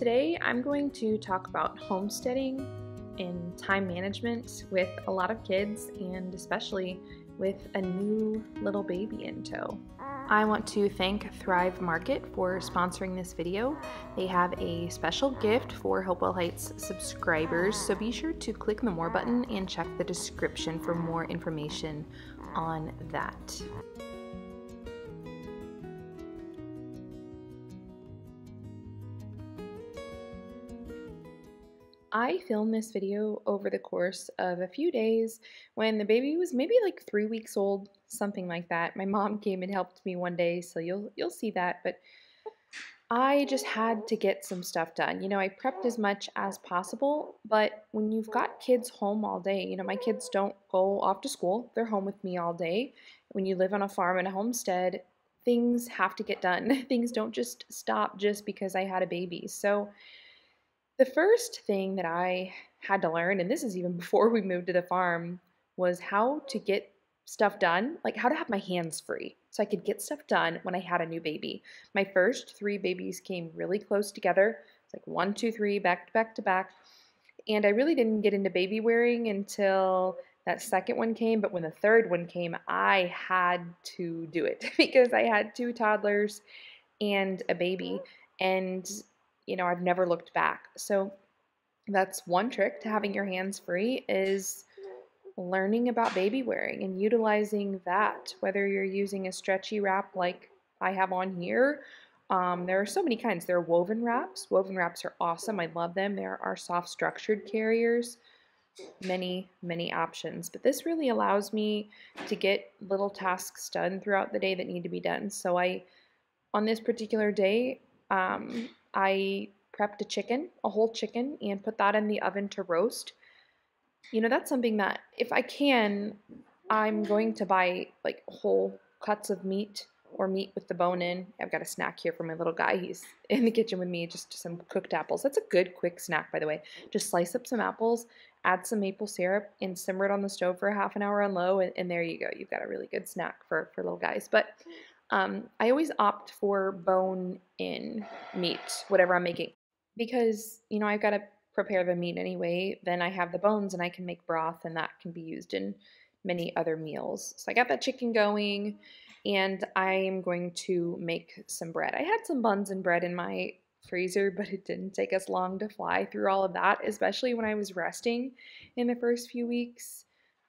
Today I'm going to talk about homesteading and time management with a lot of kids, and especially with a new little baby in tow. I want to thank Thrive Market for sponsoring this video. They have a special gift for Hopewell Heights subscribers, so be sure to click the More button and check the description for more information on that. I filmed this video over the course of a few days when the baby was maybe like 3 weeks old, something like that. My mom came and helped me one day, so you'll see that, but I just had to get some stuff done. I prepped as much as possible, but when you've got kids home all day, my kids don't go off to school. They're home with me all day. When you live on a farm and a homestead, things have to get done. Things don't just stop just because I had a baby. So the first thing that I had to learn, and this is even before we moved to the farm, was how to get stuff done, like how to have my hands free so I could get stuff done when I had a new baby. My first 3 babies came really close together. It's like 1, 2, 3, back to back to back. And I really didn't get into baby wearing until that second one came, but when the third one came, I had to do it because I had 2 toddlers and a baby. And I've never looked back. So that's one trick to having your hands free, is learning about baby wearing and utilizing that, whether you're using a stretchy wrap like I have on here. There are so many kinds. There are woven wraps. Woven wraps are awesome. I love them. There are soft structured carriers. Many, many options. But this really allows me to get little tasks done throughout the day that need to be done. So on this particular day, I prepped a whole chicken, and put that in the oven to roast. That's something that if I can, I'm going to buy like whole cuts of meat or meat with the bone in. I've got a snack here for my little guy. He's in the kitchen with me, just some cooked apples. That's a good quick snack, by the way. Just slice up some apples, add some maple syrup, and simmer it on the stove for a half an hour on low, and there you go. You've got a really good snack for little guys. But I always opt for bone-in meat, whatever I'm making, because, I've got to prepare the meat anyway. Then I have the bones, and I can make broth, and that can be used in many other meals. So I got that chicken going, and I'm going to make some bread. I had some buns and bread in my freezer, but it didn't take us long to fly through all of that, especially when I was resting in the first few weeks.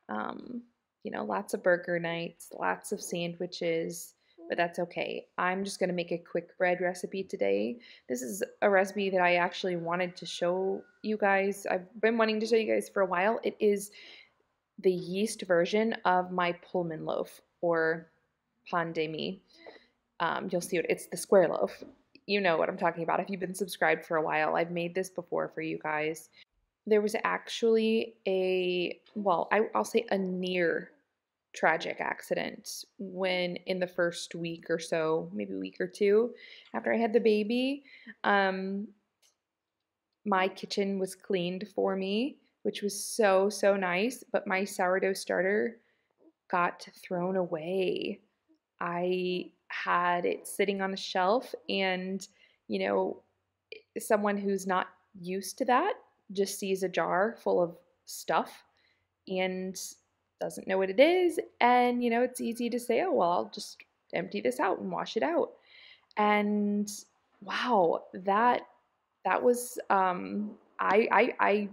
Lots of burger nights, lots of sandwiches, but that's okay. I'm just going to make a quick bread recipe today. This is a recipe that I actually wanted to show you guys. I've been wanting to show you guys for a while. It is the yeast version of my Pullman loaf, or pan de mie. You'll see it's the square loaf. You know what I'm talking about if you've been subscribed for a while. I've made this before for you guys. There was actually I'll say a near tragic accident when in the first week or so, maybe a week or two after I had the baby. My kitchen was cleaned for me, which was so nice, but my sourdough starter got thrown away. I had it sitting on the shelf, and someone who's not used to that just sees a jar full of stuff and doesn't know what it is, and it's easy to say, oh well, I'll just empty this out and wash it out. And wow, that was I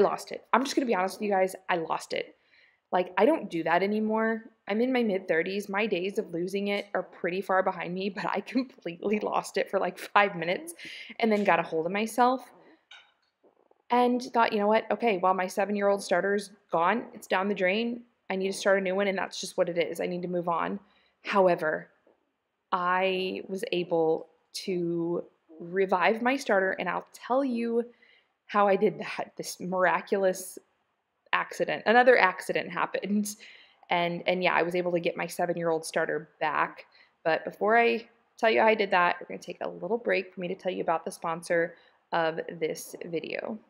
lost it. I'm just gonna be honest with you guys, I lost it. Like, I don't do that anymore. I'm in my mid-30s. My days of losing it are pretty far behind me, but I completely lost it for like 5 minutes and then got a hold of myself and thought, you know what? Okay, well, my 7-year-old starter's gone. It's down the drain. I need to start a new one, and that's just what it is. I need to move on. However, I was able to revive my starter, and I'll tell you how I did that. This miraculous accident. Another accident happened. And yeah, I was able to get my 7-year-old starter back. But before I tell you how I did that, we're going to take a little break for me to tell you about the sponsor of this video.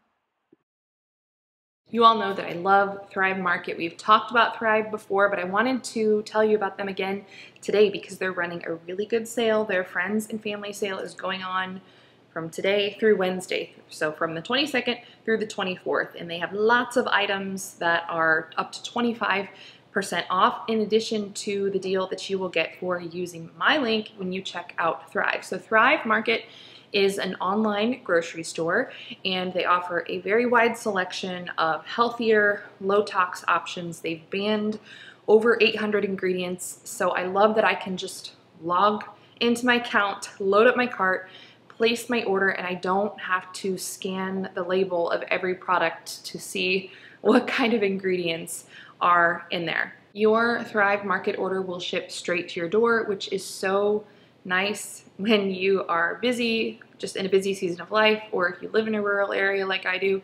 You all know that I love Thrive Market. We've talked about Thrive before, but I wanted to tell you about them again today because they're running a really good sale. Their friends and family sale is going on from today through Wednesday. So from the 22nd through the 24th. And they have lots of items that are up to 25% off, in addition to the deal that you will get for using my link when you check out Thrive. So Thrive Market is an online grocery store, and they offer a very wide selection of healthier, low-tox options. They've banned over 800 ingredients, so I love that I can just log into my account, load up my cart, place my order, and I don't have to scan the label of every product to see what kind of ingredients are in there. Your Thrive Market order will ship straight to your door, which is so nice when you are busy, just in a busy season of life, or if you live in a rural area like I do.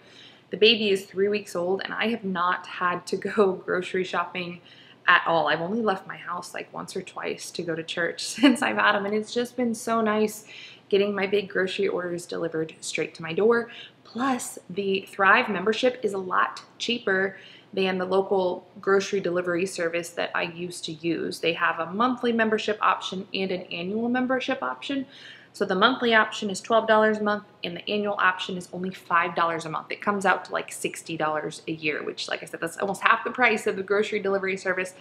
The baby is 3 weeks old and I have not had to go grocery shopping at all. I've only left my house like once or twice to go to church since I've had him, and it's just been so nice getting my big grocery orders delivered straight to my door. Plus, the Thrive membership is a lot cheaper than the local grocery delivery service that I used to use. They have a monthly membership option and an annual membership option. So the monthly option is $12 a month and the annual option is only $5 a month. It comes out to like $60 a year, which, like I said, that's almost half the price of the grocery delivery service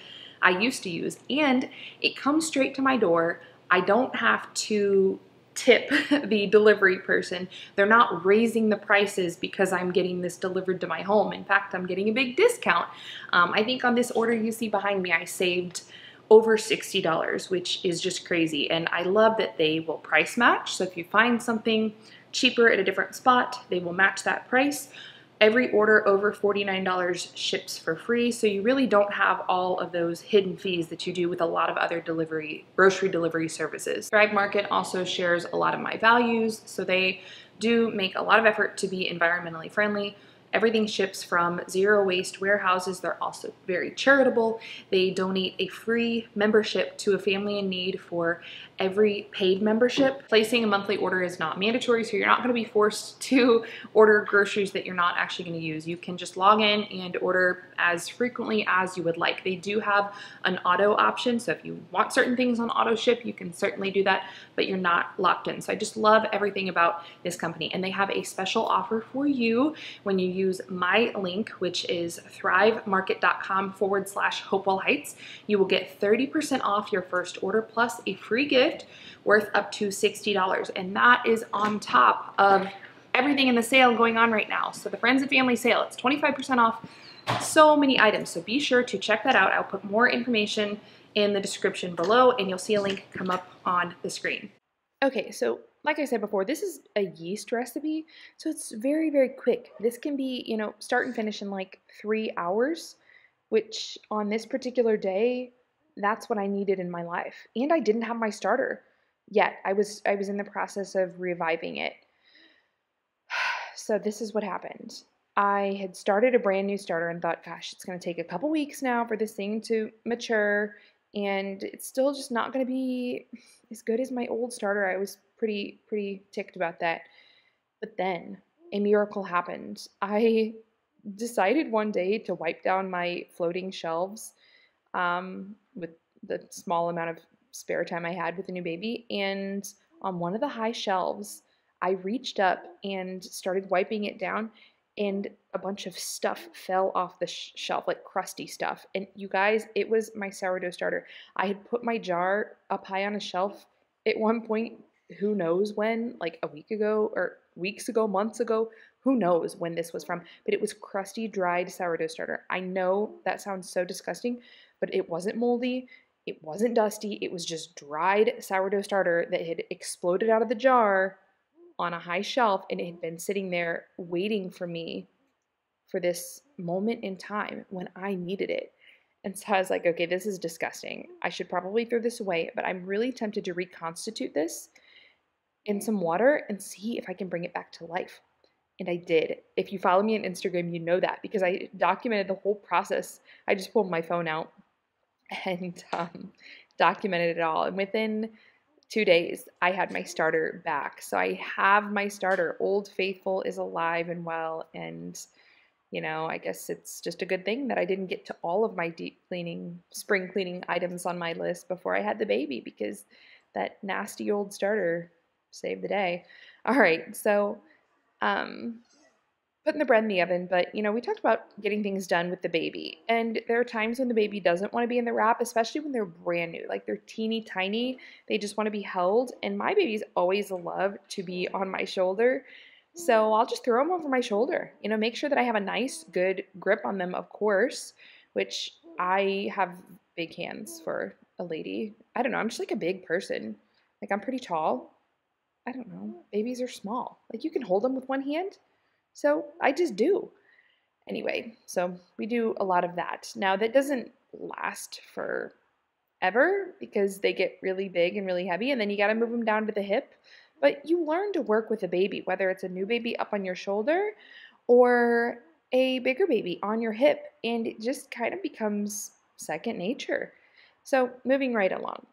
I used to use. And it comes straight to my door. I don't have to tip the delivery person. They're not raising the prices because I'm getting this delivered to my home. In fact, I'm getting a big discount. I think on this order you see behind me, I saved over $60, which is just crazy. And I love that they will price match. So if you find something cheaper at a different spot, they will match that price. Every order over $49 ships for free, so you really don't have all of those hidden fees that you do with a lot of other grocery delivery services. Thrive Market also shares a lot of my values, so they do make a lot of effort to be environmentally friendly. Everything ships from zero waste warehouses. They're also very charitable. They donate a free membership to a family in need for every paid membership. Placing a monthly order is not mandatory, so you're not gonna be forced to order groceries that you're not actually gonna use. You can just log in and order as frequently as you would like. They do have an auto option, so if you want certain things on auto ship, you can certainly do that, but you're not locked in. So I just love everything about this company. And they have a special offer for you when you use my link, which is thrivemarket.com/Hopewell Heights. You will get 30% off your first order plus a free gift worth up to $60. And that is on top of everything in the sale going on right now. So the Friends and Family sale, it's 25% off so many items. So be sure to check that out. I'll put more information in the description below and you'll see a link come up on the screen. Okay, so like I said before, this is a yeast recipe, so it's very, very quick. This can be, start and finish in like 3 hours, which on this particular day, that's what I needed in my life. And I didn't have my starter yet. I was in the process of reviving it. So this is what happened. I had started a brand new starter and thought, gosh, it's going to take a couple weeks now for this thing to mature, and it's still just not going to be as good as my old starter. I was pretty ticked about that. But then a miracle happened. I decided one day to wipe down my floating shelves with the small amount of spare time I had with the new baby. And on one of the high shelves, I reached up and started wiping it down, and a bunch of stuff fell off the shelf, like crusty stuff. And you guys, it was my sourdough starter. I had put my jar up high on a shelf at one point, who knows when, like a week ago or weeks ago, months ago, who knows when this was from, but it was crusty, dried sourdough starter. I know that sounds so disgusting, but it wasn't moldy. It wasn't dusty. It was just dried sourdough starter that had exploded out of the jar on a high shelf, and it had been sitting there waiting for me for this moment in time when I needed it. And so I was like, okay, this is disgusting. I should probably throw this away, but I'm really tempted to reconstitute this in some water and see if I can bring it back to life. And I did. If you follow me on Instagram, you know that because I documented the whole process. I just pulled my phone out and documented it all. And within 2 days, I had my starter back. So I have my starter. Old Faithful is alive and well. And, I guess it's just a good thing that I didn't get to all of my deep cleaning, spring cleaning items on my list before I had the baby, because that nasty old starter saved the day. All right, so um, putting the bread in the oven, but we talked about getting things done with the baby. And there are times when the baby doesn't want to be in the wrap, especially when they're brand new, like they're teeny tiny. They just want to be held. And my babies always love to be on my shoulder. So I'll just throw them over my shoulder, make sure that I have a nice, good grip on them, of course, which I have big hands for a lady. I don't know. I'm just like a big person. Like I'm pretty tall. I don't know. Babies are small. Like you can hold them with one hand. So I just do. Anyway, so we do a lot of that. Now that doesn't last forever because they get really big and really heavy and then you got to move them down to the hip. But you learn to work with a baby, whether it's a new baby up on your shoulder or a bigger baby on your hip, and it just kind of becomes second nature. So moving right along.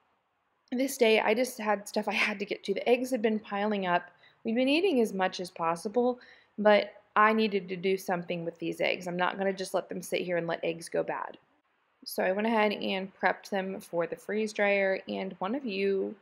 This day, I just had stuff I had to get to. The eggs had been piling up. We'd been eating as much as possible, but I needed to do something with these eggs. I'm not going to just let them sit here and let eggs go bad. So I went ahead and prepped them for the freeze dryer, and one of you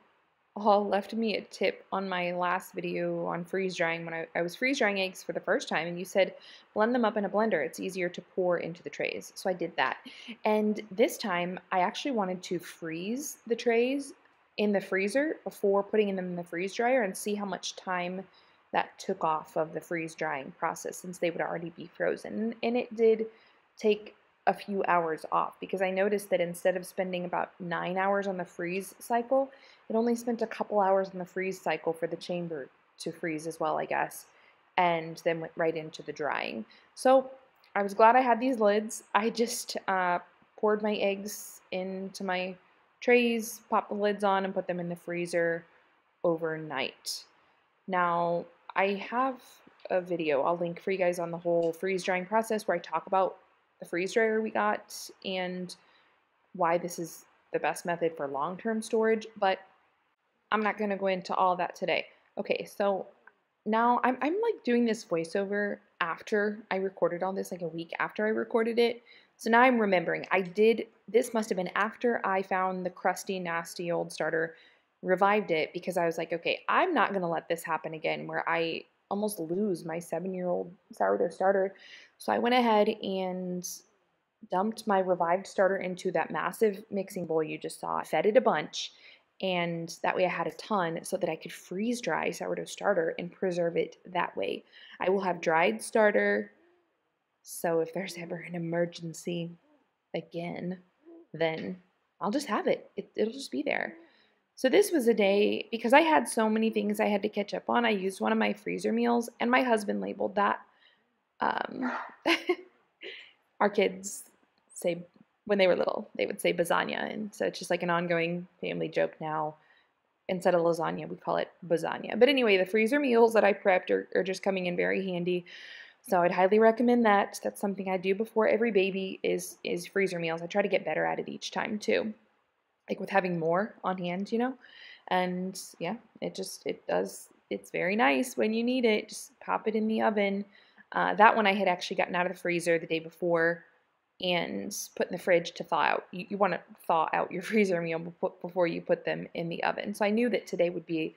all left me a tip on my last video on freeze drying when I was freeze drying eggs for the first time, and you said blend them up in a blender. It's easier to pour into the trays. So I did that. And this time I actually wanted to freeze the trays in the freezer before putting them in the freeze dryer and see how much time that took off of the freeze drying process since they would already be frozen. And it did take a few hours off because I noticed that instead of spending about 9 hours on the freeze cycle, it only spent a couple hours in the freeze cycle for the chamber to freeze as well, I guess, and then went right into the drying. So I was glad I had these lids. I just poured my eggs into my trays, popped the lids on, and put them in the freezer overnight. Now, I have a video I'll link for you guys on the whole freeze drying process where I talk about the freeze dryer we got and why this is the best method for long-term storage, but I'm not going to go into all that today. Okay, so now I'm like doing this voiceover after I recorded all this, like a week after I recorded it. So now I'm remembering. This must have been after I found the crusty, nasty old starter, revived it because I was like, okay, I'm not going to let this happen again where I almost lose my 7-year-old sourdough starter. So I went ahead and dumped my revived starter into that massive mixing bowl you just saw, fed it a bunch, and that way I had a ton so that I could freeze dry sourdough starter and preserve it that way. I will have dried starter, so if there's ever an emergency again, then I'll just have it. It'll just be there. So this was a day, because I had so many things I had to catch up on, I used one of my freezer meals, and my husband labeled that. Our kids say, when they were little, they would say lasagna, and so it's just like an ongoing family joke now. Instead of lasagna, we call it lasagna. But anyway, the freezer meals that I prepped are just coming in very handy. So I'd highly recommend that. That's something I do before every baby is freezer meals. I try to get better at it each time too. Like with having more on hand, And yeah, it's very nice when you need it. Just pop it in the oven. That one I had actually gotten out of the freezer the day before and put in the fridge to thaw out. You want to thaw out your freezer meal before you put them in the oven. So I knew that today would be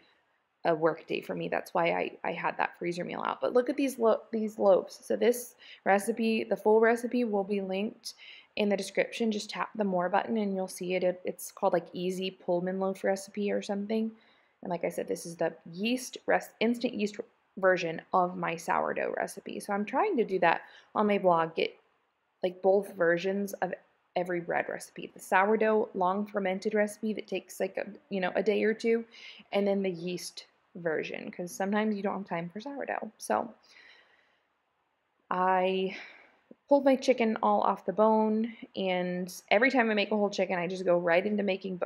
a work day for me. That's why I had that freezer meal out. But look at these loaves. So this recipe, the full recipe, will be linked in the description. Just tap the more button and you'll see it. It's called like Easy Pullman Loaf Recipe or something. And like I said, this is the instant yeast version of my sourdough recipe. So I'm trying to do that on my blog, get like both versions of every bread recipe. The sourdough long fermented recipe that takes like a day or two, and then the yeast version because sometimes you don't have time for sourdough. So I pulled my chicken all off the bone, and every time I make a whole chicken, I just go right into making,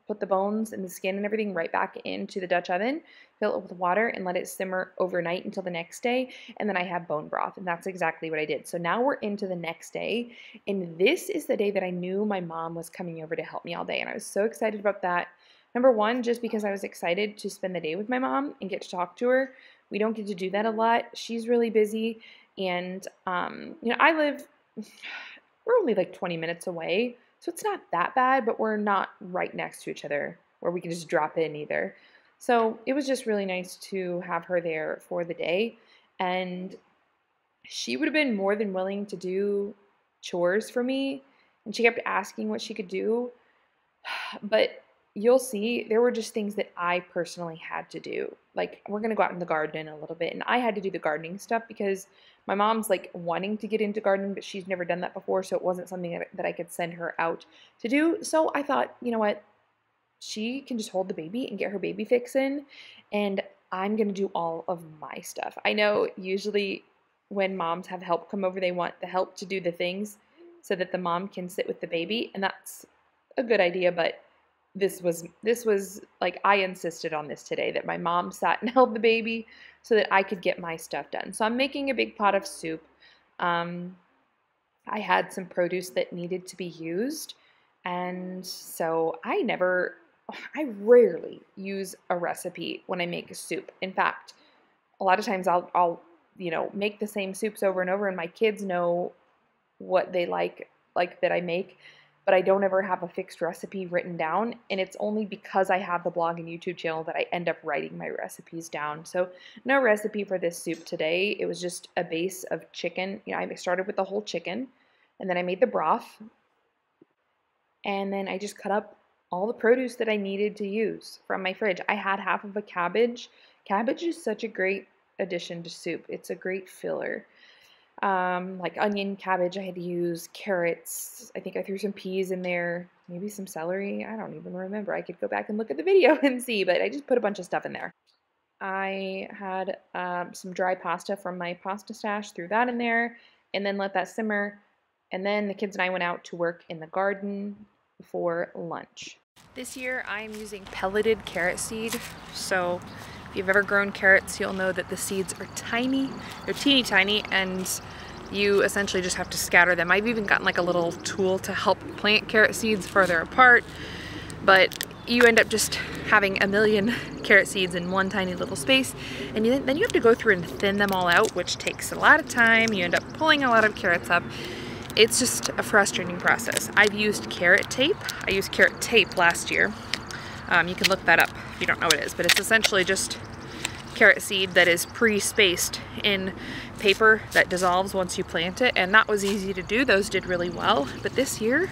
put the bones and the skin and everything right back into the Dutch oven, fill it with water, and let it simmer overnight until the next day, and then I have bone broth, and that's exactly what I did. So now we're into the next day, and this is the day that I knew my mom was coming over to help me all day, and I was so excited about that. Number one, just because I was excited to spend the day with my mom and get to talk to her. We don't get to do that a lot. She's really busy, and we're only like 20 minutes away, so it's not that bad, but we're not right next to each other where we can just drop in either. So it was just really nice to have her there for the day. And she would have been more than willing to do chores for me. And she kept asking what she could do. But you'll see, there were just things that I personally had to do. Like, we're going to go out in the garden a little bit, and I had to do the gardening stuff because my mom's like wanting to get into gardening, but she's never done that before, so it wasn't something that I could send her out to do. So I thought, you know what? She can just hold the baby and get her baby fix in, and I'm going to do all of my stuff. I know usually when moms have help come over, they want the help to do the things so that the mom can sit with the baby, and that's a good idea, but this was like, I insisted on this today, that my mom sat and held the baby so that I could get my stuff done. So I'm making a big pot of soup. I had some produce that needed to be used, and so I rarely use a recipe when I make a soup. In fact, a lot of times I'll make the same soups over and over, and my kids know what they like that I make, but I don't ever have a fixed recipe written down, and it's only because I have the blog and YouTube channel that I end up writing my recipes down. So no recipe for this soup today. It was just a base of chicken. I started with the whole chicken, and then I made the broth, and then I just cut up all the produce that I needed to use from my fridge. I had half of a cabbage. Cabbage is such a great addition to soup. It's a great filler. Like onion, cabbage, I had to use carrots. I think I threw some peas in there, maybe some celery. I don't even remember. I could go back and look at the video and see, but I just put a bunch of stuff in there. I had some dry pasta from my pasta stash, threw that in there, and then let that simmer. And then the kids and I went out to work in the garden for lunch. This year I'm using pelleted carrot seed. So if you've ever grown carrots, you'll know that the seeds are tiny. They're teeny tiny, and you essentially just have to scatter them. I've even gotten like a little tool to help plant carrot seeds further apart, but you end up just having a million carrot seeds in one tiny little space, and then you have to go through and thin them all out, which takes a lot of time. You end up pulling a lot of carrots up. It's just a frustrating process. I've used carrot tape. I used carrot tape last year. You can look that up if you don't know what it is, but it's essentially just carrot seed that is pre-spaced in paper that dissolves once you plant it, and that was easy to do. Those did really well. But this year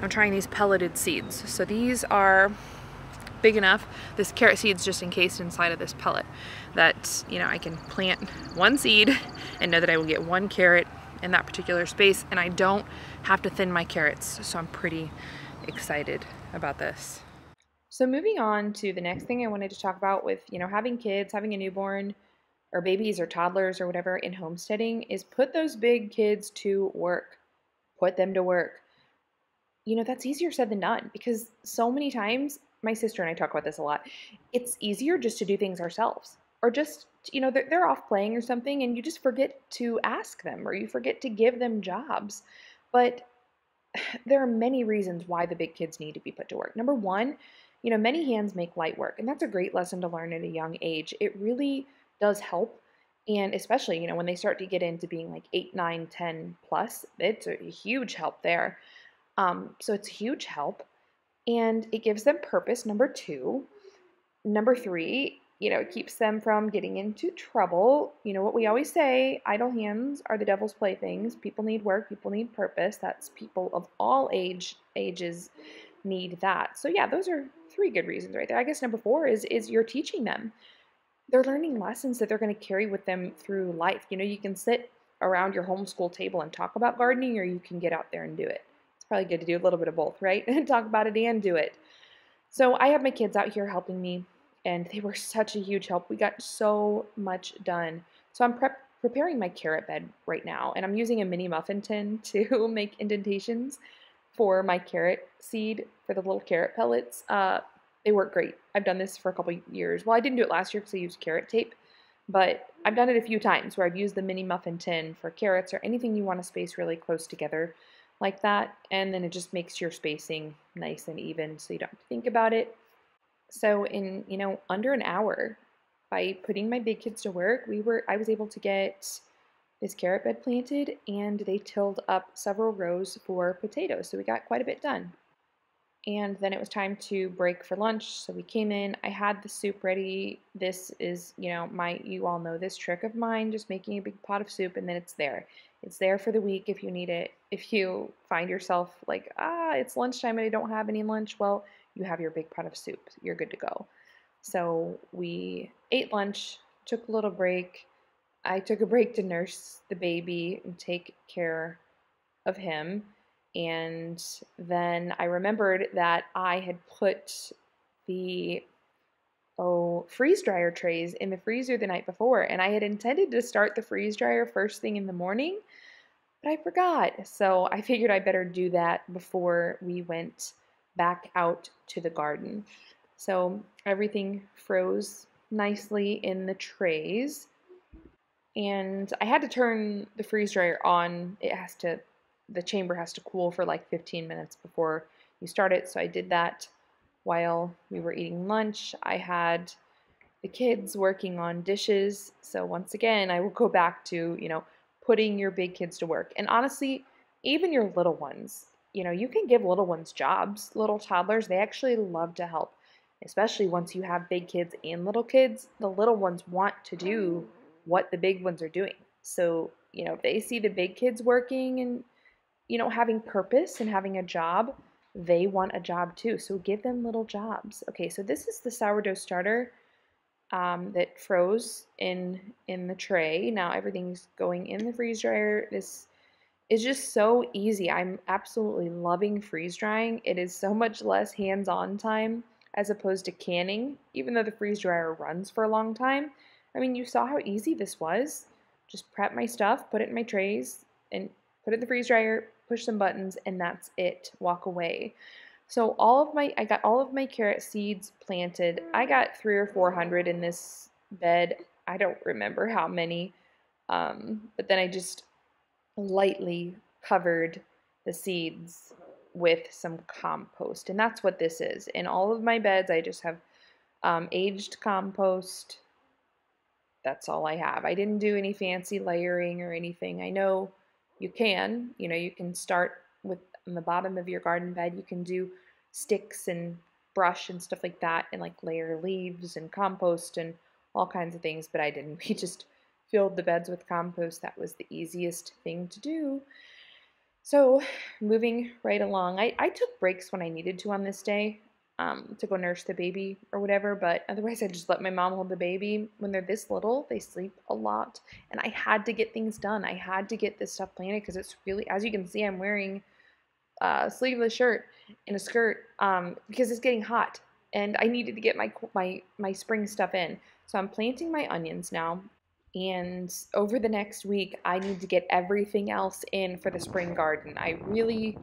I'm trying these pelleted seeds. So these are big enough. This carrot seed's just encased inside of this pellet that, I can plant one seed and know that I will get one carrot in that particular space, and I don't have to thin my carrots. So I'm pretty excited about this. So moving on to the next thing I wanted to talk about with, having kids, having a newborn or babies or toddlers or whatever in homesteading, is put those big kids to work. Put them to work. That's easier said than done, because so many times, my sister and I talk about this a lot, it's easier just to do things ourselves, or just, they're off playing or something, and you just forget to ask them, or you forget to give them jobs. But there are many reasons why the big kids need to be put to work. Number one, many hands make light work, and that's a great lesson to learn at a young age. It really does help, and especially, when they start to get into being like 8, 9, 10 plus, it's a huge help there. So it's a huge help, and it gives them purpose, number two. Number three, it keeps them from getting into trouble. What we always say, idle hands are the devil's playthings. People need work, people need purpose. That's people of all ages need that. So yeah, those are 3 good reasons right there. I guess number 4 is you're teaching them. They're learning lessons that they're going to carry with them through life. You can sit around your homeschool table and talk about gardening, or you can get out there and do it. It's probably good to do a little bit of both, right? Talk about it and do it. So I have my kids out here helping me, and they were such a huge help. We got so much done. So I'm preparing my carrot bed right now, and I'm using a mini muffin tin to make indentations for my carrot seed, for the little carrot pellets. They work great. I've done this for a couple years. Well, I didn't do it last year because I used carrot tape, but I've done it a few times where I've used the mini muffin tin for carrots or anything you want to space really close together like that, and then it just makes your spacing nice and even so you don't have to think about it. So in, under an hour, by putting my big kids to work, I was able to get this carrot bed planted, and they tilled up several rows for potatoes, so we got quite a bit done. And then it was time to break for lunch. So we came in, I had the soup ready. This is, you all know this trick of mine, just making a big pot of soup and then it's there. It's there for the week if you need it. If you find yourself like, it's lunchtime and I don't have any lunch, well, you have your big pot of soup. You're good to go. So we ate lunch, took a little break. I took a break to nurse the baby and take care of him. And then I remembered that I had put the freeze dryer trays in the freezer the night before, and I had intended to start the freeze dryer first thing in the morning, but I forgot. So I figured I better do that before we went back out to the garden. So everything froze nicely in the trays. And I had to turn the freeze dryer on. The chamber has to cool for like 15 minutes before you start it. So I did that while we were eating lunch. I had the kids working on dishes. So once again, I will go back to, putting your big kids to work. And honestly, even your little ones, you can give little ones jobs. Little toddlers, they actually love to help, especially once you have big kids and little kids. The little ones want to do what the big ones are doing. So, if they see the big kids working and, having purpose and having a job, they want a job too. So give them little jobs. Okay, so this is the sourdough starter that froze in the tray. Now everything's going in the freeze dryer. This is just so easy. I'm absolutely loving freeze drying. It is so much less hands-on time as opposed to canning, even though the freeze dryer runs for a long time. I mean, you saw how easy this was. Just prep my stuff, put it in my trays, and put it in the freeze dryer, push some buttons, and that's it. Walk away. So I got all of my carrot seeds planted. I got 300 or 400 in this bed. I don't remember how many, but then I just lightly covered the seeds with some compost, and that's what this is. In all of my beds, I just have aged compost. That's all I have. I didn't do any fancy layering or anything. I know you can, you can start with on the bottom of your garden bed, you can do sticks and brush and stuff like that and like layer leaves and compost and all kinds of things, but I didn't. We just filled the beds with compost. That was the easiest thing to do. So moving right along, I took breaks when I needed to on this day to go nurse the baby or whatever, but otherwise I just let my mom hold the baby. When they're this little, they sleep a lot, and I had to get things done. I had to get this stuff planted because it's really, as you can see, I'm wearing a sleeveless shirt and a skirt because it's getting hot, and I needed to get my spring stuff in. So I'm planting my onions now. And over the next week, I need to get everything else in for the spring garden. I really,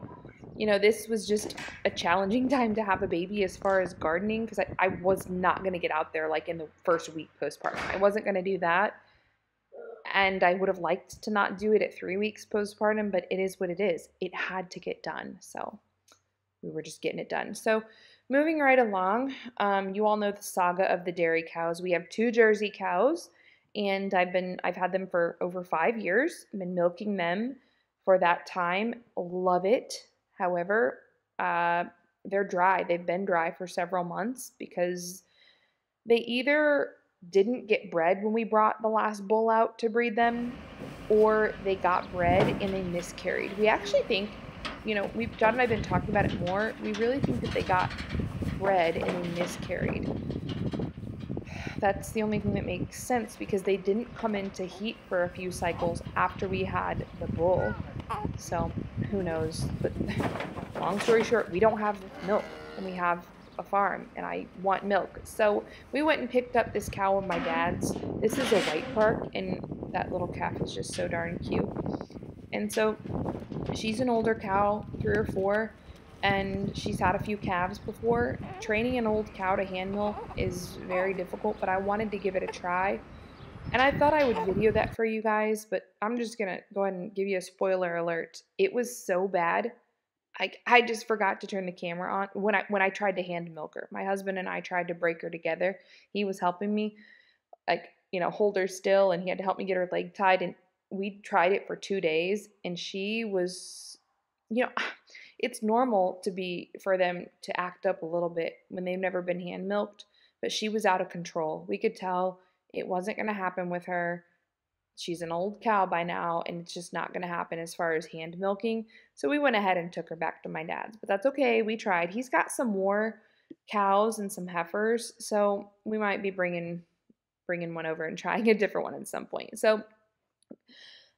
this was just a challenging time to have a baby as far as gardening because I was not going to get out there like in the first week postpartum. I wasn't going to do that. And I would have liked to not do it at 3 weeks postpartum, but it is what it is. It had to get done. So we were just getting it done. So moving right along, you all know the saga of the dairy cows. We have 2 Jersey cows, and I've had them for over 5 years. I've been milking them for that time. Love it. However, they're dry. They've been dry for several months because they either didn't get bred when we brought the last bull out to breed them, or they got bred and they miscarried. We actually think, John and I have been talking about it more. We really think that they got bred and they miscarried. That's the only thing that makes sense because they didn't come into heat for a few cycles after we had the bull. So who knows? But long story short, we don't have milk and we have a farm and I want milk. So we went and picked up this cow of my dad's. This is a white park, and that little calf is just so darn cute. And so she's an older cow, 3 or 4, and she's had a few calves before. Training an old cow to hand milk is very difficult, but I wanted to give it a try. And I thought I would video that for you guys, but I'm just going to go ahead and give you a spoiler alert. It was so bad. I just forgot to turn the camera on when I tried to hand milk her. My husband and I tried to break her together. He was helping me, hold her still, and he had to help me get her leg tied. And we tried it for 2 days, and she was, you know, it's normal for them to act up a little bit when they've never been hand milked, but she was out of control. We could tell it wasn't going to happen with her. She's an old cow by now, and it's just not going to happen as far as hand milking. So we went ahead and took her back to my dad's, but that's okay. We tried. He's got some more cows and some heifers, so we might be bringing one over and trying a different one at some point. So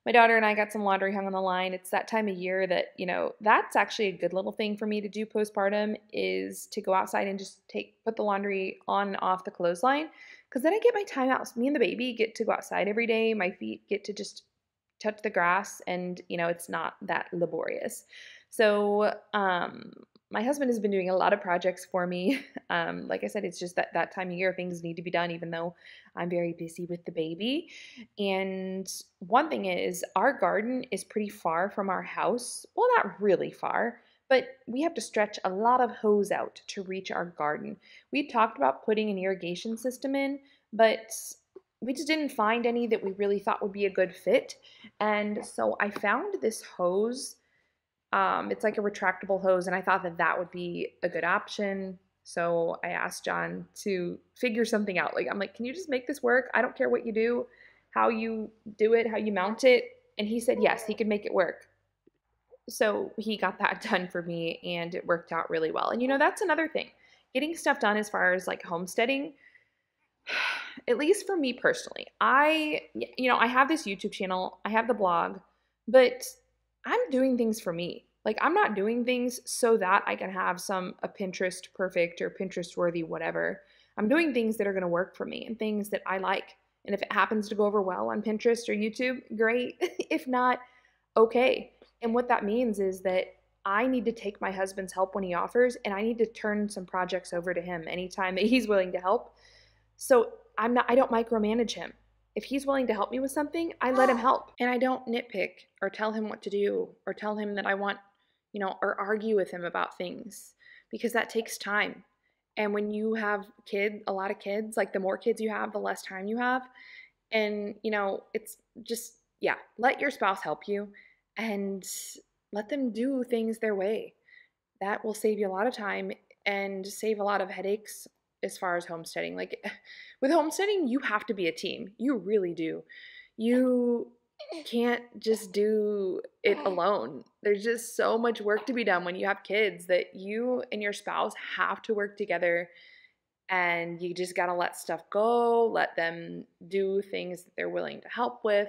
my daughter and I got some laundry hung on the line. It's that time of year that, that's actually a good little thing for me to do postpartum, is to go outside and just put the laundry on and off the clothesline, because then I get my time out. Me and the baby get to go outside every day. My feet get to just touch the grass, and, it's not that laborious. So, my husband has been doing a lot of projects for me. Like I said, it's just that time of year things need to be done, even though I'm very busy with the baby. And one thing is, our garden is pretty far from our house. Well, not really far, but we have to stretch a lot of hose out to reach our garden. We talked about putting an irrigation system in, but we just didn't find any that we really thought would be a good fit. And so I found this hose. It's like a retractable hose, and I thought that would be a good option. So I asked John to figure something out. I'm like, can you just make this work? I don't care what you do, how you do it, how you mount it. And he said yes, he could make it work. So he got that done for me, and it worked out really well. And that's another thing. Getting stuff done as far as like homesteading, at least for me personally. I have this YouTube channel, I have the blog, but I'm doing things for me. I'm not doing things so that I can have a Pinterest perfect or Pinterest worthy whatever. I'm doing things that are going to work for me and things that I like. And if it happens to go over well on Pinterest or YouTube, great. If not, okay. And what that means is that I need to take my husband's help when he offers, and I need to turn some projects over to him anytime that he's willing to help. So I don't micromanage him. If he's willing to help me with something, I let him help. And I don't nitpick or tell him what to do or tell him that I want, or argue with him about things, because that takes time. And when you have a lot of kids, the more kids you have, the less time you have. And, it's just, let your spouse help you and let them do things their way. That will save you a lot of time and save a lot of headaches as far as homesteading. With homesteading, you have to be a team. You really do. You can't just do it alone. There's just so much work to be done when you have kids that you and your spouse have to work together, and you just got to let stuff go, let them do things that they're willing to help with.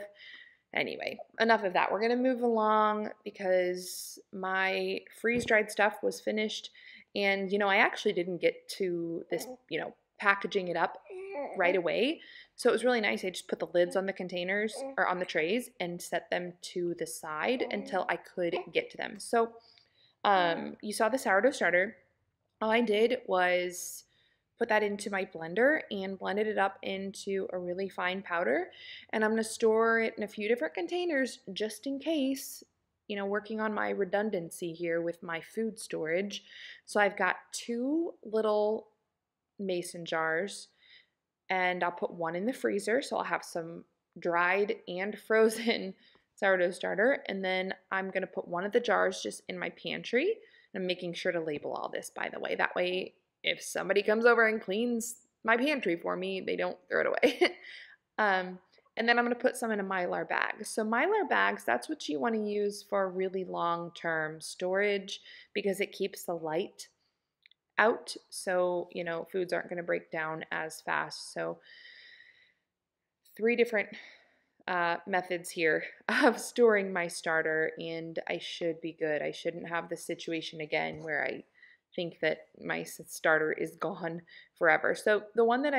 Anyway, enough of that. We're going to move along because my freeze-dried stuff was finished. And, I actually didn't get to this, packaging it up right away. So it was really nice. I just put the lids on the containers or on the trays and set them to the side until I could get to them. So you saw the sourdough starter. All I did was put that into my blender and blended it up into a really fine powder. And I'm going to store it in a few different containers just in case, working on my redundancy here with my food storage. So I've got 2 little mason jars, and I'll put one in the freezer. So I'll have some dried and frozen sourdough starter. And then I'm going to put one of the jars just in my pantry. I'm making sure to label all this, by the way. That way, if somebody comes over and cleans my pantry for me, they don't throw it away. And then I'm going to put some in a Mylar bag. So Mylar bags, that's what you want to use for really long-term storage, because it keeps the light out. So, foods aren't going to break down as fast. So 3 different methods here of storing my starter, and I should be good. I shouldn't have the situation again where I think that my starter is gone forever. So the one that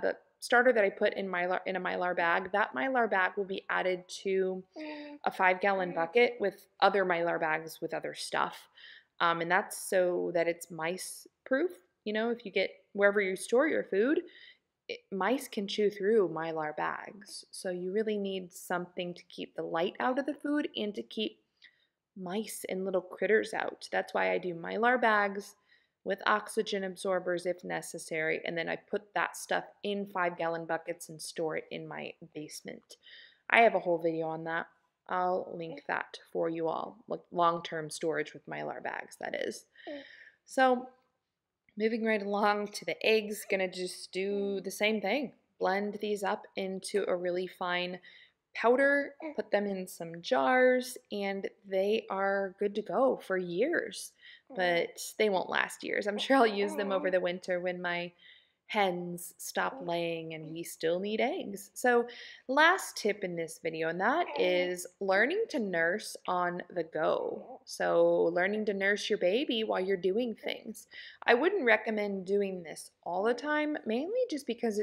the starter that I put in a Mylar bag, that Mylar bag will be added to a 5-gallon bucket with other Mylar bags with other stuff. And that's so that it's mice proof. If you get wherever you store your food, mice can chew through Mylar bags. So you really need something to keep the light out of the food and to keep mice and little critters out. That's why I do Mylar bags with oxygen absorbers if necessary, and then I put that stuff in 5-gallon buckets and store it in my basement. I have a whole video on that. I'll link that for you all. Like long-term storage with Mylar bags, that is. So moving right along to the eggs, gonna just do the same thing. Blend these up into a really fine powder, put them in some jars, and they are good to go for years. But they won't last years. I'm sure I'll use them over the winter when my hens stop laying and we still need eggs. So last tip in this video, and that is learning to nurse on the go. So learning to nurse your baby while you're doing things. I wouldn't recommend doing this all the time, mainly just because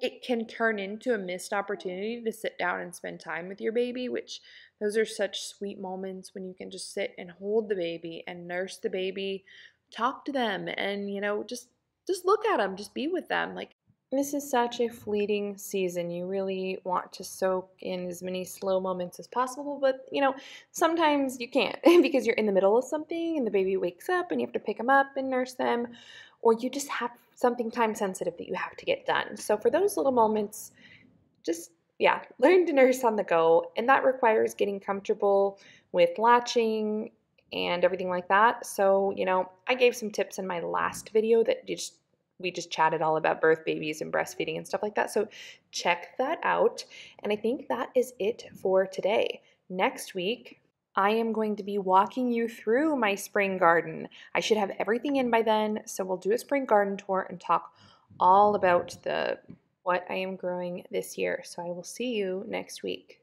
it can turn into a missed opportunity to sit down and spend time with your baby, which those are such sweet moments when you can just sit and hold the baby and nurse the baby, talk to them, and just look at them, just be with them. Like, this is such a fleeting season. You really want to soak in as many slow moments as possible, but sometimes you can't because you're in the middle of something and the baby wakes up and you have to pick them up and nurse them, or you just have something time sensitive that you have to get done. So for those little moments, just learn to nurse on the go, and that requires getting comfortable with latching and everything like that. So, I gave some tips in my last video that we just chatted all about birth babies and breastfeeding and stuff like that. So check that out. And I think that is it for today. Next week, I am going to be walking you through my spring garden. I should have everything in by then. So we'll do a spring garden tour and talk all about what I am growing this year. So I will see you next week.